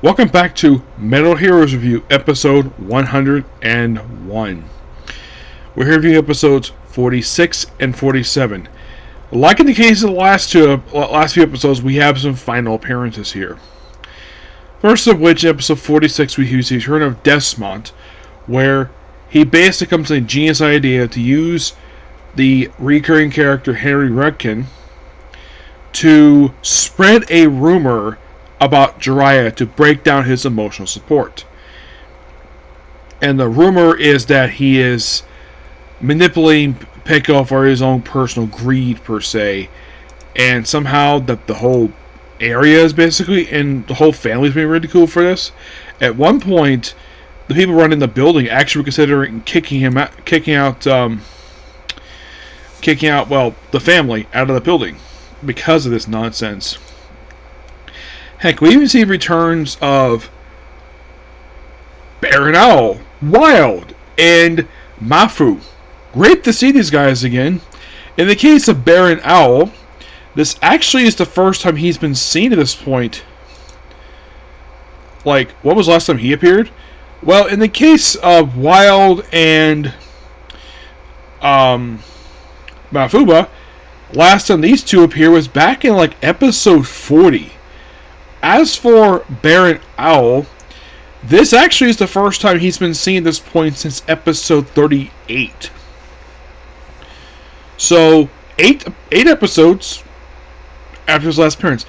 Welcome back to Metal Heroes Review, episode 101. We're here reviewing episodes 46 and 47. Like in the case of the last few episodes, we have some final appearances here. First of which, in episode 46, we use the return of Desmond, where he basically comes to a genius idea to use the recurring character Henry Rudkin to spread a rumor about Jiraiya to break down his emotional support. And the rumor is that he is manipulating Pico for his own personal greed, per se. And somehow that the whole area is basically, and the whole family's being ridiculed for this. At one point, the people running the building actually were considering kicking out the family out of the building because of this nonsense. Heck, we even see returns of Baron Owl, Wild, and Mafu. Great to see these guys again. In the case of Baron Owl, this actually is the first time he's been seen at this point. Like, when was the last time he appeared? Well, in the case of Wild and Mafuba, last time these two appeared was back in like episode 40. As for Baron Owl, this actually is the first time he's been seen at this point since episode 38. So, eight episodes after his last appearance.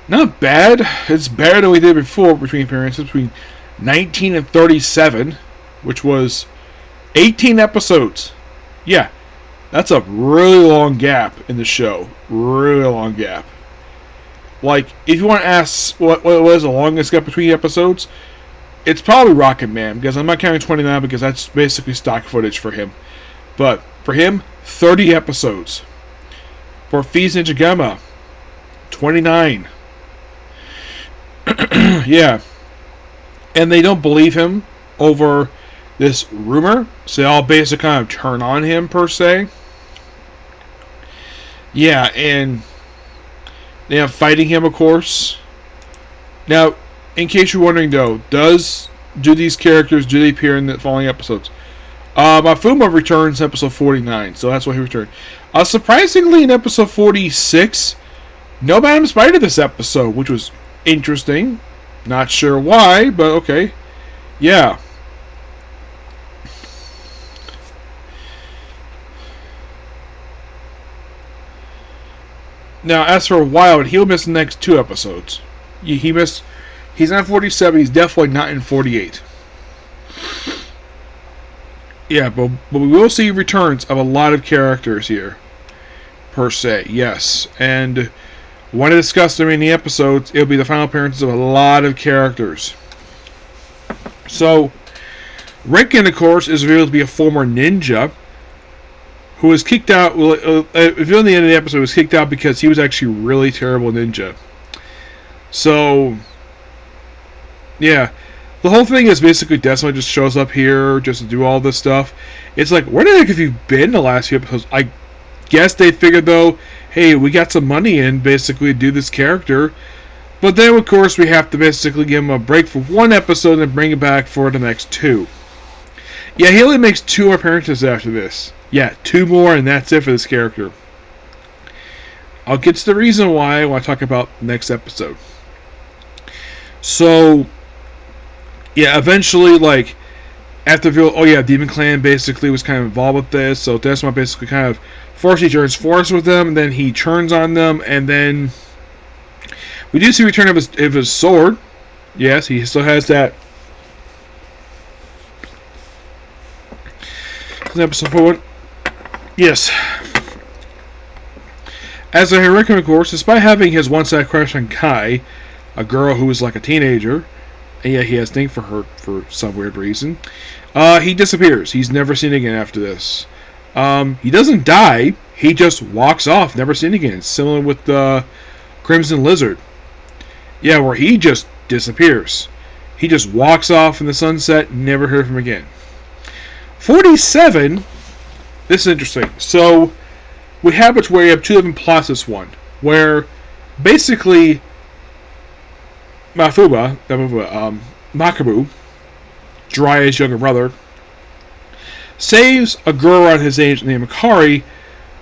Not bad. It's better than we did before between appearances, between 19 and 37, which was 18 episodes. Yeah, that's a really long gap in the show. Really long gap. Like, if you want to ask what was the longest gap between episodes, it's probably Rocket Man, because I'm not counting 29 because that's basically stock footage for him. But for him, 30 episodes. For Feast Ninja Gamma, 29. Yeah. And they don't believe him over this rumor, so they all basically kind of turn on him, per se. Yeah, and they have fighting him, of course. Now, in case you're wondering, though, do these characters, do they appear in the following episodes? Mafuma returns in episode 49, so that's why he returned. Surprisingly, in episode 46, no Madam Spider this episode, which was interesting. Not sure why, but okay. Yeah. Now, as for Wild, he'll miss the next 2 episodes. He's not in 47, he's definitely not in 48. Yeah, but we will see returns of a lot of characters here, per se, yes. And when I discuss them in the episodes, it'll be the final appearances of a lot of characters. So, Rinken, of course, is revealed to be a former ninja who was kicked out. If you're in the end of the episode, was kicked out because he was actually really terrible ninja. So, yeah, the whole thing is basically Desmond just shows up here just to do all this stuff. It's like, where the heck have you been the last few episodes? I guess they figured, though, hey, we got some money in basically to do this character. But then, of course, we have to basically give him a break for 1 episode and bring it back for the next 2. Yeah, he only makes 2 appearances after this. Yeah, 2 more, and that's it for this character. I'll get to the reason why when I talk about the next episode. So, yeah, eventually, like, after Demon Clan basically was kind of involved with this, so Desmond basically kind of he joins force with them, and then he turns on them, and then we do see return of his sword. Yes, he still has that. Episode 4. Yes. As a Hurricane, of course, despite having his one-side crush on Kai, a girl who is like a teenager, and yeah, he has a thing for her for some weird reason, he disappears. He's never seen again after this. He doesn't die. He just walks off, never seen again. Similar with the Crimson Lizard. Yeah, where he just disappears. He just walks off in the sunset, never heard from him again. 47, this is interesting. So, we have 2 different plots this one, where basically Makabu, Jiraiya's younger brother, saves a girl around his age named Akari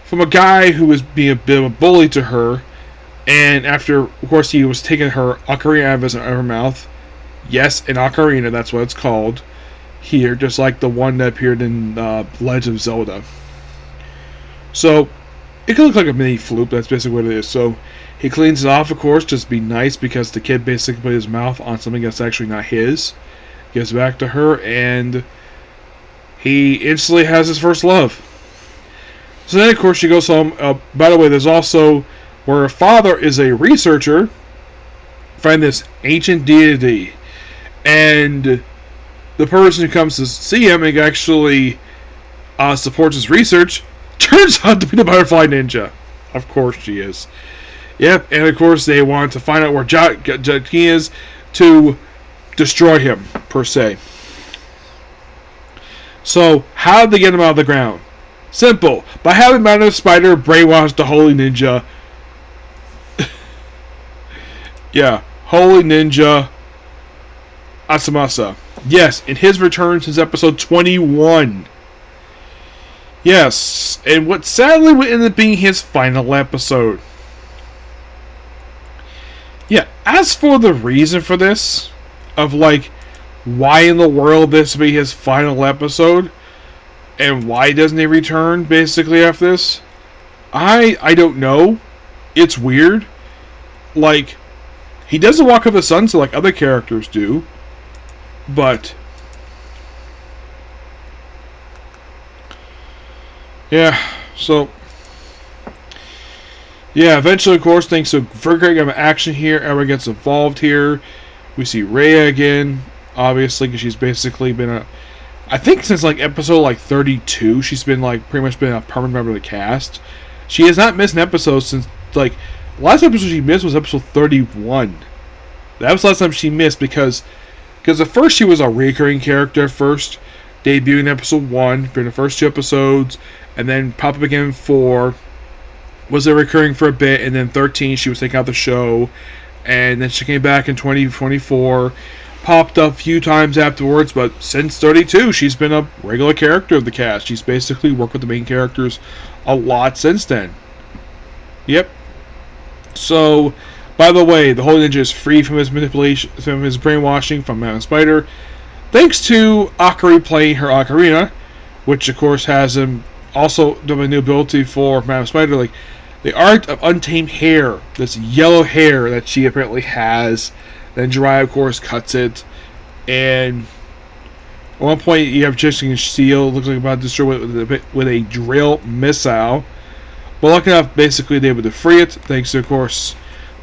from a guy who was being a bit of a bully to her. And after, of course, he was taking her ocarina out of her mouth. Yes, an ocarina, that's what it's called here, just like the one that appeared in Legend of Zelda. So, it could look like a mini flute, that's basically what it is. So, he cleans it off, of course, just be nice, because the kid basically put his mouth on something that's actually not his. Gives back to her, and he instantly has his first love. So then, of course, she goes home. By the way, there's also where her father is a researcher, find this ancient deity, and the person who comes to see him and actually supports his research turns out to be the Butterfly Ninja. Of course she is. Yep, and of course they want to find out where Jackie is to destroy him, per se. So, how did they get him out of the ground? Simple. By having Madam Spider brainwash the Holy Ninja. Yeah, Holy Ninja Asamasa. Yes, in his return since episode 21. Yes, and what sadly would end up being his final episode. Yeah, as for the reason for this, of like, why in the world this would be his final episode, and why doesn't he return basically after this, I don't know. It's weird. Like, he doesn't walk up the sunset like other characters do, but yeah, so yeah, eventually, of course, thanks to very great game of action here, everyone gets involved here. We see Rhea again, obviously, because she's basically been I think since like episode like 32, she's been like pretty much been a permanent member of the cast. She has not missed an episode since like the last episode she missed was episode 31. That was the last time she missed because at first she was a recurring character at first, debuting in episode 1 during the first 2 episodes, and then popped up again in 4. Was recurring for a bit, and then 13 she was taking out the show, and then she came back in 2024, popped up a few times afterwards, but since 32 she's been a regular character of the cast. She's basically worked with the main characters a lot since then. Yep. So, by the way, the Holy Ninja is free from his manipulation, from his brainwashing from Madam Spider, thanks to Akari playing her ocarina, which of course has him also do a new ability for Madam Spider, like the art of untamed hair, this yellow hair that she apparently has. Then Jiraiya, of course, cuts it, and at one point you have Jixing and Steel, looks like about to destroy it with a drill missile. But lucky enough, basically they were able to free it, thanks to, of course,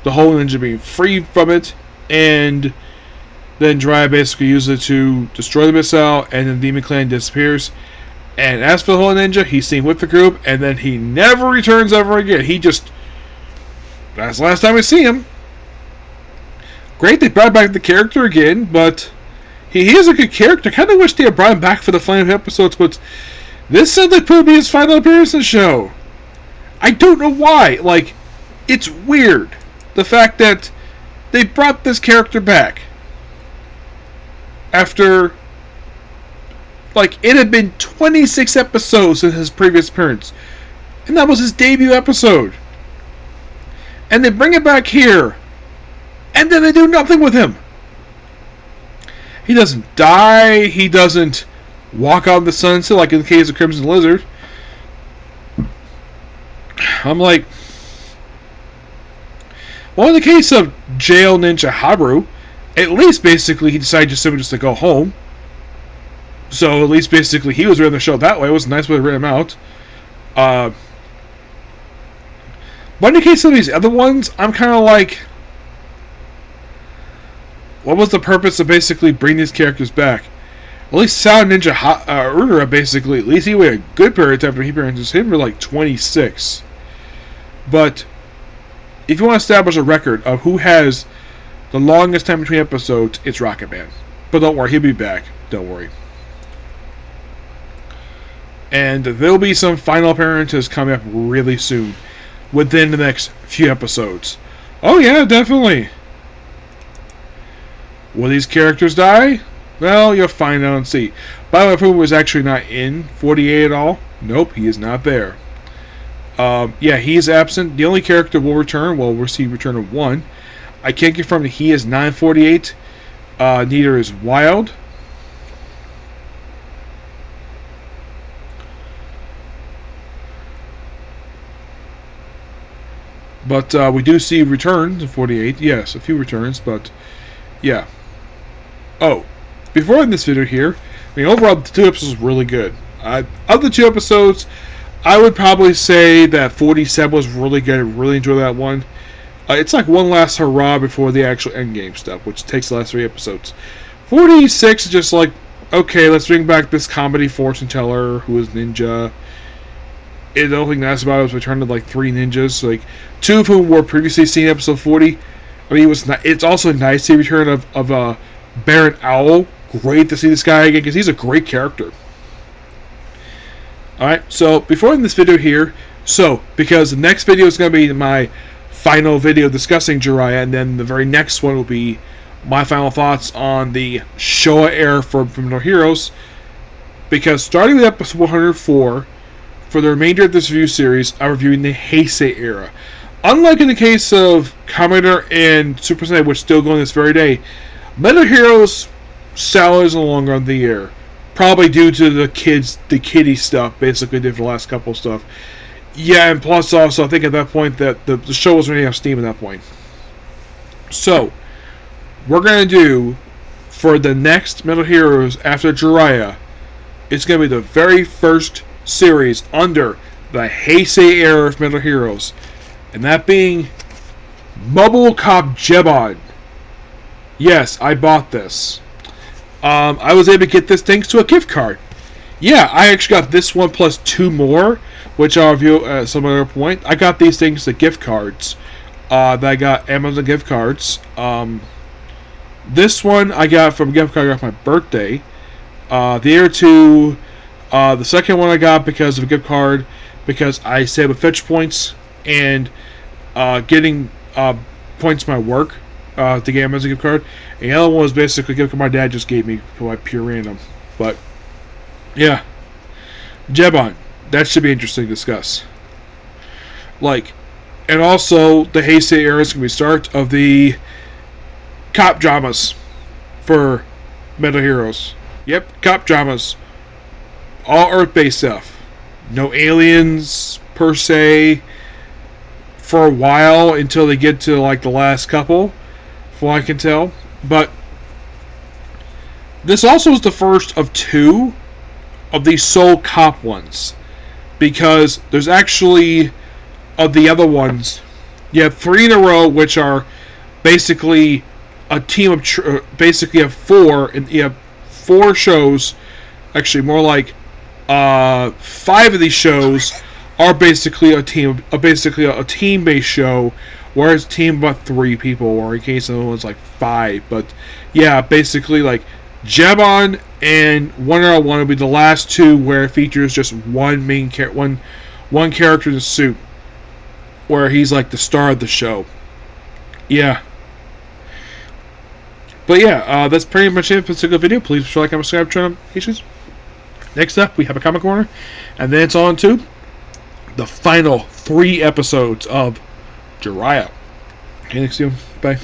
the Holy Ninja being freed from it, and then Jiraiya basically uses it to destroy the missile, and then Demon Clan disappears. And as for the Holy Ninja, he's seen with the group, and then he never returns ever again. He just... That's the last time we see him. Great, they brought back the character again, but he is a good character. I kind of wish they had brought him back for the final episodes, but this said that proved to be his final appearance in the show. I don't know why. Like, it's weird. The fact that they brought this character back after... Like, it had been 26 episodes since his previous appearance. And that was his debut episode. And they bring it back here. And then they do nothing with him. He doesn't die. He doesn't walk out in the sunset like in the case of Crimson Lizard. I'm like... Well, in the case of Jail Ninja Haru, at least basically he decided just to go home. So at least basically he was written the show that way. It was a nice way to write him out. But in the case of these other ones, I'm kind of like, what was the purpose of basically bringing these characters back? At least Sound Ninja Urara basically, at least he waited a good period of time after he appearances. Him for like 26. But if you want to establish a record of who has the longest time between episodes, it's Rocket Man. But don't worry, he'll be back. Don't worry. And there'll be some final appearances coming up really soon, within the next few episodes. Oh yeah, definitely. Will these characters die? Well, you'll find out and see. By the way, Fu was actually not in 48 at all. Nope, he is not there. Yeah, he is absent. The only character will return. Well, we'll see return of one. I can't confirm that he is 948. Neither is Wild. But we do see returns in 48. Yes, a few returns, but yeah. Oh, before in this video here, I mean, overall, the 2 episodes were really good. Of the 2 episodes, I would probably say that 47 was really good. I really enjoyed that one. It's like one last hurrah before the actual endgame stuff, which takes the last 3 episodes. 46 is just like, okay, let's bring back this comedy fortune teller who is ninja. And the only thing nice about it was return to like 3 ninjas, like 2 of whom were previously seen in episode 40. I mean, it's also nice to return of Baron Owl. Great to see this guy again because he's a great character. Alright, so before in this video here, because the next video is going to be my final video discussing Jiraiya, and then the very next one will be my final thoughts on the Showa era from No Heroes, because starting with episode 104, for the remainder of this review series, I'm reviewing the Heisei era. Unlike in the case of Kamen and Super Sentai, which is still going this very day, Metal Heroes salaries no longer on the air. Probably due to the kiddie stuff, basically did for the last couple of stuff. Yeah, and plus also, I think at that point that the show was running out of steam at that point. So, we're going to do, for the next Metal Heroes after Jiraiya, it's going to be the very first series under the Heisei era of Metal Heroes. And that being Mobile Cop Jebon. Yes, I bought this. I was able to get this thanks to a gift card. Yeah, I actually got this one plus 2 more, which I'll review at some other point. I got these things, the gift cards. That I got Amazon gift cards. This one I got from a gift card I got for my birthday. The other 2, the second one I got because of a gift card, because I saved with fetch points and getting points for my work. To get Amazon gift card. And the other one was basically a gift card my dad just gave me for my pure random. But yeah, Jebon, that should be interesting to discuss. And also the Heisei era is going to be the start of the cop dramas for Metal Heroes. Yep, cop dramas, all Earth-based stuff. No aliens per se for a while until they get to like the last couple. From what I can tell, but this also is the first of 2 of these sole cop ones, because there's actually of the other ones, you have 3 in a row, which are basically a team of basically have 4, and you have 4 shows. Actually, more like 5 of these shows are basically a team-based show. Whereas team about 3 people, or in case the other one's like 5. But yeah, basically like Jebon and 101 will be the last 2 where it features just one main one character in the suit, where he's like the star of the show. Yeah. But yeah, that's pretty much it for this good video. Please like, comment, subscribe, turn on notifications. Next up, we have a comic corner, and then it's on to the final 3 episodes of Jiraiya. Okay, next video. Bye.